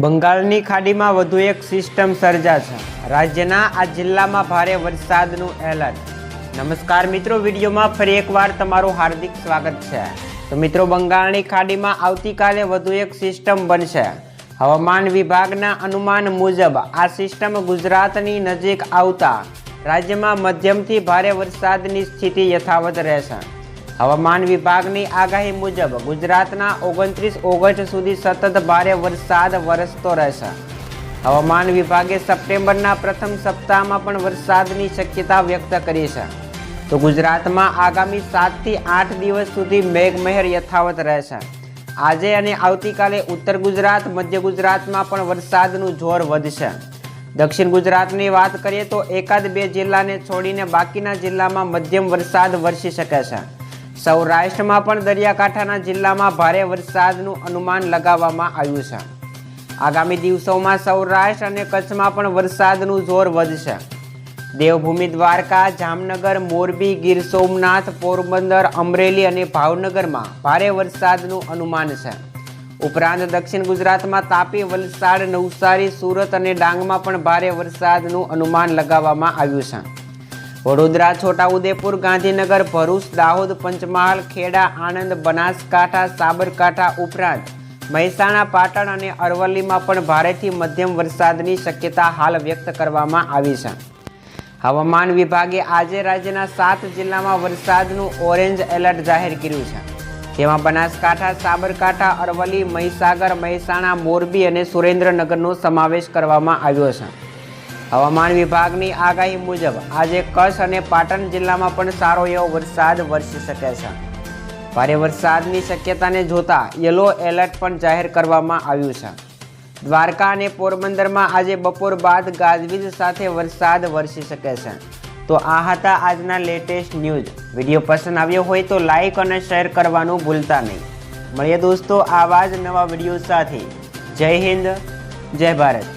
બંગાળની ખાડીમાં વધુ એક સિસ્ટમ સર્જાશે। રાજ્યના આ જિલ્લામાં ભારે વરસાદનું એલર્ટ। નમસ્કાર મિત્રો, વિડીયોમાં ફરી એકવાર તમારું હાર્દિક સ્વાગત છે। તો મિત્રો, બંગાળની ખાડીમાં આવતીકાલે વધુ એક સિસ્ટમ બનશે। હવામાન વિભાગના અનુમાન મુજબ આ સિસ્ટમ ગુજરાતની નજીક આવતા રાજ્યમાં મધ્યમથી ભારે વરસાદની સ્થિતિ યથાવત રહેશે। હવામાન વિભાગની આગાહી મુજબ ગુજરાતના 29 ઓગસ્ટ સુધી સતત ભારે વરસાદ વરસતો રહેશે। હવામાન વિભાગે સપ્ટેમ્બરના પ્રથમ સપ્તાહમાં પણ વરસાદની શક્યતા વ્યક્ત કરી છે। તો ગુજરાતમાં આગામી 7 થી 8 દિવસ સુધી મેઘમહેર યથાવત રહેશે। આજે અને આવતીકાલે ઉત્તર ગુજરાત, મધ્ય ગુજરાતમાં પણ વરસાદનું જોર વધશે। દક્ષિણ ગુજરાતની વાત કરીએ તો એકાદ બે જિલ્લાને છોડીને બાકીના જિલ્લામાં મધ્યમ વરસાદ વરસી શકે છે। સૌરાષ્ટ્રમાં પણ દરિયાકાંઠાના જિલ્લામાં ભારે વરસાદનું અનુમાન લગાવવામાં આવ્યું છે। આગામી દિવસોમાં સૌરાષ્ટ્ર અને કચ્છમાં પણ વરસાદનું જોર વધશે। દેવભૂમિ દ્વારકા, જામનગર, મોરબી, ગીર સોમનાથ, પોરબંદર, અમરેલી અને ભાવનગરમાં ભારે વરસાદનું અનુમાન છે। ઉપરાંત દક્ષિણ ગુજરાતમાં તાપી, વલસાડ, નવસારી, સુરત અને ડાંગમાં પણ ભારે વરસાદનું અનુમાન લગાવવામાં આવ્યું છે। વડોદરા, છોટાઉદેપુર, ગાંધીનગર, ભરૂચ, દાહોદ, પંચમહાલ, ખેડા, આણંદ, બનાસકાંઠા, સાબરકાંઠા ઉપરાંત મહેસાણા, પાટણ અને અરવલ્લીમાં પણ ભારેથી મધ્યમ વરસાદની શક્યતા હાલ વ્યક્ત કરવામાં આવી છે। હવામાન વિભાગે આજે રાજ્યના 7 જિલ્લામાં વરસાદનું ઓરેન્જ એલર્ટ જાહેર કર્યું છે, જેમાં બનાસકાંઠા, સાબરકાંઠા, અરવલ્લી, મહીસાગર, મહેસાણા, મોરબી અને સુરેન્દ્રનગરનો સમાવેશ કરવામાં આવ્યો છે। હવામાન વિભાગની આગાહી મુજબ આજે કચ્છ અને પાટણ જિલ્લામાં પણ સારો એવો વરસાદ વરસી શકે છે। ભારે વરસાદની શક્યતાને જોતા યલો એલર્ટ પણ જાહેર કરવામાં આવ્યું છે। દ્વારકા અને પોરબંદરમાં આજે બપોર બાદ ગાજવીજ સાથે વરસાદ વરસી શકે છે। તો આ હતા આજના લેટેસ્ટ ન્યૂઝ। વિડીયો પસંદ આવ્યો હોય તો લાઈક અને શેર કરવાનું ભૂલતા નહીં। મળીએ દોસ્તો આવા જ નવા વિડીયો સાથે। જય હિન્દ, જય ભારત।